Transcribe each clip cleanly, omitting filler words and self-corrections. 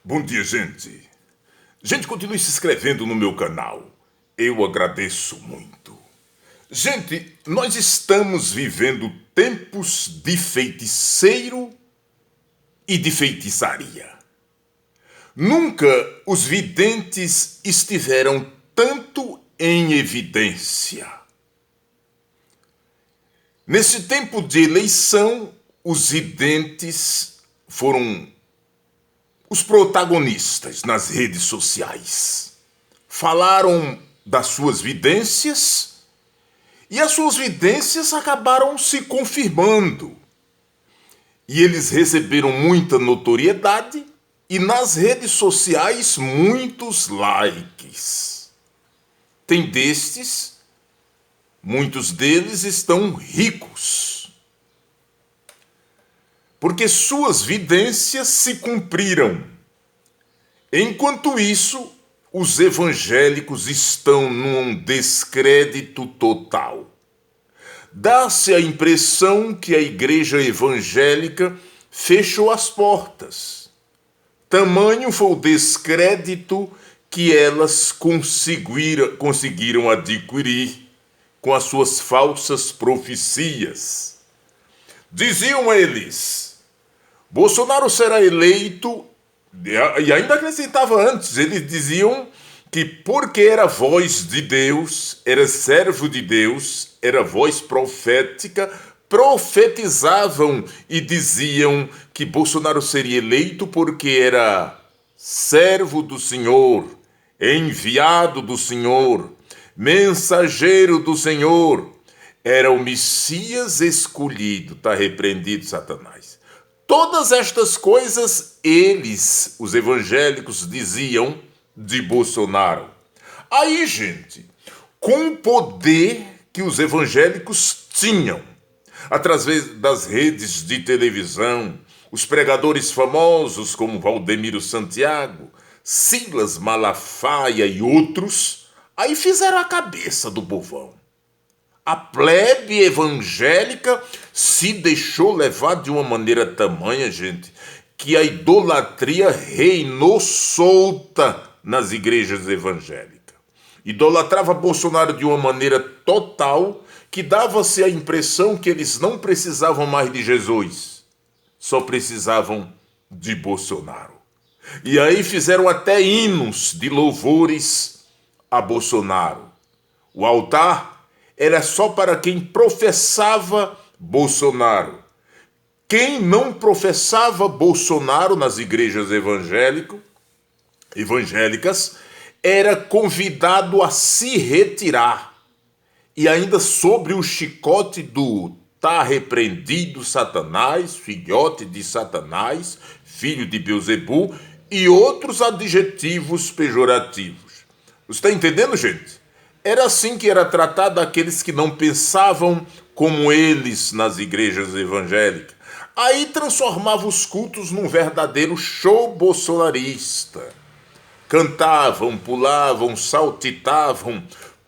Bom dia, gente. Gente, continue se inscrevendo no meu canal. Eu agradeço muito. Gente, nós estamos vivendo tempos de feiticeiro e de feitiçaria. Nunca os videntes estiveram tanto em evidência. Nesse tempo de eleição, os videntes foram os protagonistas nas redes sociais. Falaram das suas vidências e as suas vidências acabaram se confirmando. E eles receberam muita notoriedade e nas redes sociais muitos likes. Tem destes, muitos deles estão ricos, porque suas vidências se cumpriram. Enquanto isso, os evangélicos estão num descrédito total. Dá-se a impressão que a igreja evangélica fechou as portas. Tamanho foi o descrédito que elas conseguiram adquirir com as suas falsas profecias. Diziam eles: Bolsonaro será eleito, e ainda acrescentava antes, eles diziam que porque era voz de Deus, era servo de Deus, era voz profética, profetizavam e diziam que Bolsonaro seria eleito porque era servo do Senhor, enviado do Senhor, mensageiro do Senhor, era o Messias escolhido. Está repreendido, Satanás. Todas estas coisas eles, os evangélicos, diziam de Bolsonaro. Aí, gente, com o poder que os evangélicos tinham, através das redes de televisão, os pregadores famosos como Valdemiro Santiago, Silas Malafaia e outros, aí fizeram a cabeça do povão. A plebe evangélica se deixou levar de uma maneira tamanha, gente, que a idolatria reinou solta nas igrejas evangélicas. Idolatrava Bolsonaro de uma maneira total que dava-se a impressão que eles não precisavam mais de Jesus, só precisavam de Bolsonaro. E aí fizeram até hinos de louvores a Bolsonaro. O altar era só para quem professava Bolsonaro. Quem não professava Bolsonaro nas igrejas evangélicas era convidado a se retirar. E ainda sobre o chicote do tá repreendido Satanás, filhote de Satanás, filho de Beelzebu e outros adjetivos pejorativos. Você está entendendo, gente? Era assim que era tratado aqueles que não pensavam como eles nas igrejas evangélicas. Aí transformava os cultos num verdadeiro show bolsonarista. Cantavam, pulavam, saltitavam,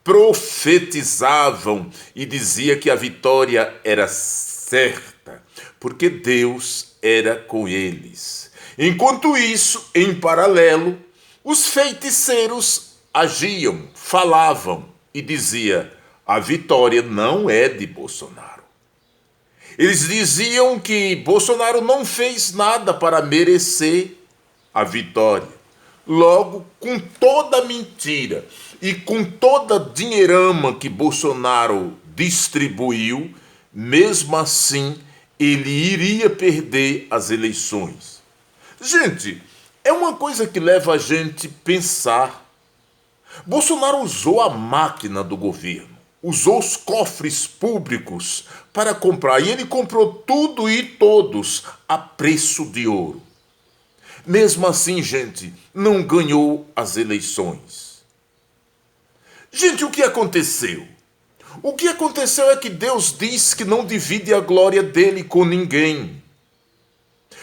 profetizavam e dizia que a vitória era certa, porque Deus era com eles. Enquanto isso, em paralelo, os feiticeiros agiam, falavam e dizia: a vitória não é de Bolsonaro. Eles diziam que Bolsonaro não fez nada para merecer a vitória. Logo, com toda a mentira e com toda a dinheirama que Bolsonaro distribuiu, mesmo assim ele iria perder as eleições. Gente, é uma coisa que leva a gente a pensar. Bolsonaro usou a máquina do governo, usou os cofres públicos para comprar, e ele comprou tudo e todos a preço de ouro. Mesmo assim, gente, não ganhou as eleições. Gente, o que aconteceu? O que aconteceu é que Deus diz que não divide a glória dele com ninguém.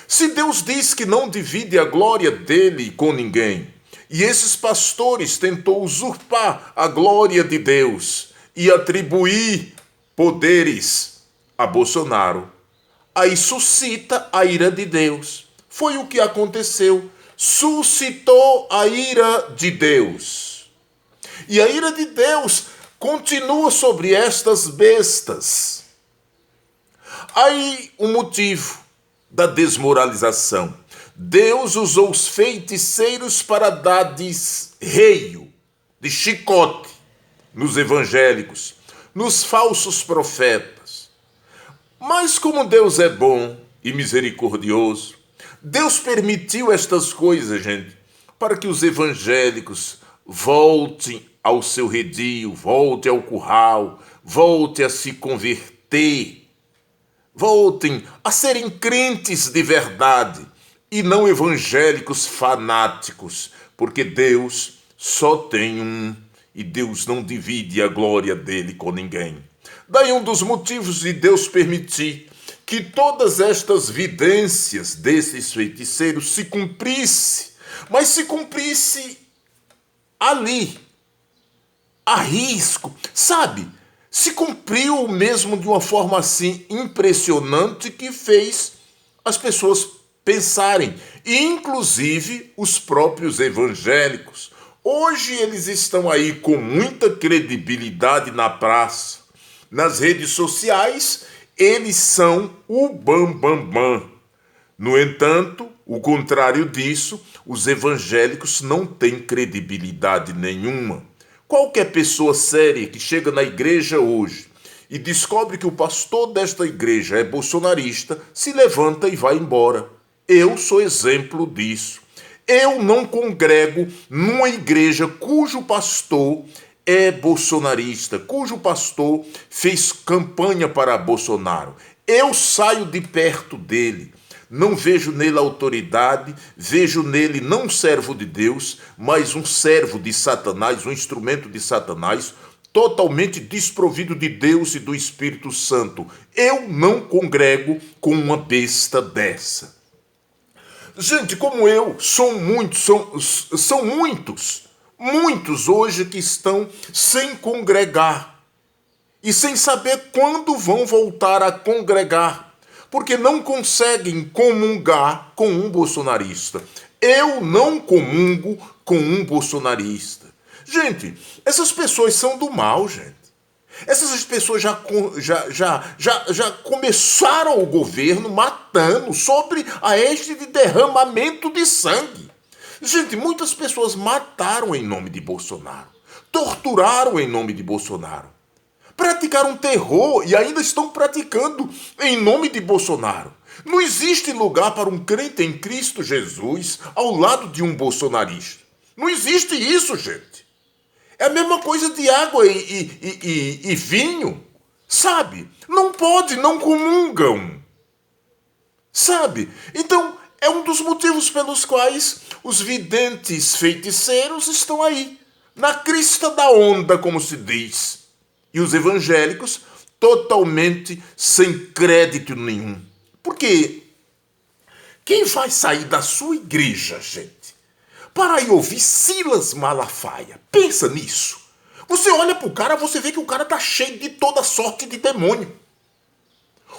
Se Deus diz que não divide a glória dele com ninguém, e esses pastores tentou usurpar a glória de Deus e atribuir poderes a Bolsonaro, aí suscita a ira de Deus. Foi o que aconteceu. suscitou a ira de Deus. E a ira de Deus continua sobre estas bestas. Aí o motivo da desmoralização. Deus usou os feiticeiros para dar desreio, de chicote, nos evangélicos, nos falsos profetas. Mas como Deus é bom e misericordioso, Deus permitiu estas coisas, gente, para que os evangélicos voltem ao seu redil, voltem ao curral, voltem a se converter, voltem a serem crentes de verdade e não evangélicos fanáticos, porque Deus só tem um e Deus não divide a glória dele com ninguém. Daí um dos motivos de Deus permitir que todas estas vidências desses feiticeiros se cumprisse, mas se cumprisse ali, a risco, sabe? Se cumpriu mesmo de uma forma assim impressionante que fez as pessoas pensarem, inclusive os próprios evangélicos. Hoje eles estão aí com muita credibilidade na praça, nas redes sociais, eles são o bam. No entanto, o contrário disso, os evangélicos não têm credibilidade nenhuma. Qualquer pessoa séria que chega na igreja hoje e descobre que o pastor desta igreja é bolsonarista, se levanta e vai embora. Eu sou exemplo disso. Eu não congrego numa igreja cujo pastor é bolsonarista, cujo pastor fez campanha para Bolsonaro. Eu saio de perto dele. Não vejo nele autoridade, vejo nele não um servo de Deus, mas um servo de Satanás, um instrumento de Satanás, totalmente desprovido de Deus e do Espírito Santo. Eu não congrego com uma besta dessa. Gente, como eu, são muitos hoje que estão sem congregar e sem saber quando vão voltar a congregar, porque não conseguem comungar com um bolsonarista. Eu não comungo com um bolsonarista. Gente, essas pessoas são do mal, gente. Essas pessoas já começaram o governo matando sobre a égide de derramamento de sangue. Gente, muitas pessoas mataram em nome de Bolsonaro, torturaram em nome de Bolsonaro, praticaram terror e ainda estão praticando em nome de Bolsonaro. Não existe lugar para um crente em Cristo Jesus ao lado de um bolsonarista. Não existe isso, gente. É a mesma coisa de água e vinho, sabe? Não pode, não comungam, sabe? Então, é um dos motivos pelos quais os videntes feiticeiros estão aí, na crista da onda, como se diz. E os evangélicos totalmente sem crédito nenhum. Porque quem vai sair da sua igreja, gente, para ir ouvir Silas Malafaia? Pensa nisso. Você olha pro cara, você vê que o cara tá cheio de toda sorte de demônio.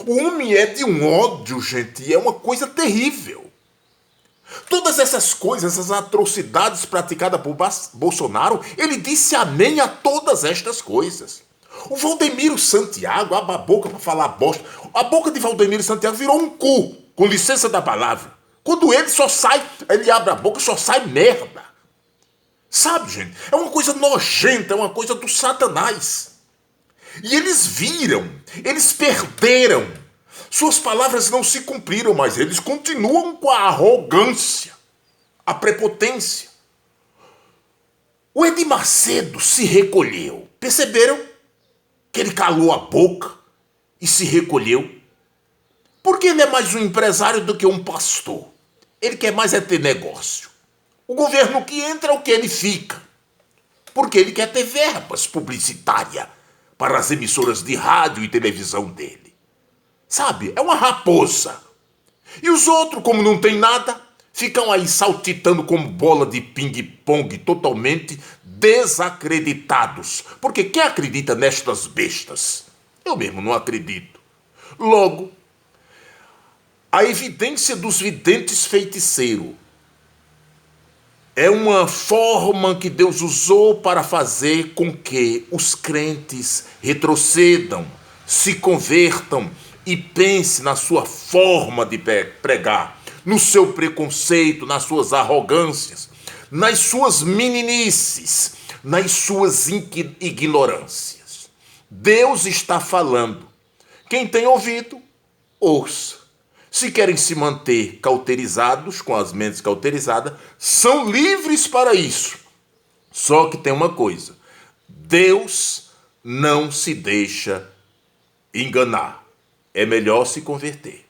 O homem é de um ódio, gente, é uma coisa terrível. Todas essas coisas, essas atrocidades praticadas por Bolsonaro, ele disse amém a todas estas coisas. O Valdemiro Santiago abre a boca para falar bosta. A boca de Valdemiro Santiago virou um cu, com licença da palavra. Quando ele abre a boca e só sai merda. Sabe, gente? É uma coisa nojenta, é uma coisa do Satanás. E eles viram, eles perderam. Suas palavras não se cumpriram, mas eles continuam com a arrogância, a prepotência. O Edir Macedo se recolheu. Perceberam que ele calou a boca e se recolheu? Porque ele é mais um empresário do que um pastor. Ele quer mais é ter negócio. O governo que entra é o que ele fica. Porque ele quer ter verbas publicitárias para as emissoras de rádio e televisão dele. Sabe? É uma raposa. E os outros, como não tem nada, ficam aí saltitando como bola de ping-pong, totalmente desacreditados. Porque quem acredita nestas bestas? Eu mesmo não acredito. Logo, a evidência dos videntes feiticeiros É uma forma que Deus usou para fazer com que os crentes retrocedam, se convertam e pensem na sua forma de pregar, no seu preconceito, nas suas arrogâncias, nas suas meninices, nas suas ignorâncias. Deus está falando. Quem tem ouvido, ouça. Se querem se manter cauterizados, com as mentes cauterizadas, são livres para isso. Só que tem uma coisa: Deus não se deixa enganar. É melhor se converter.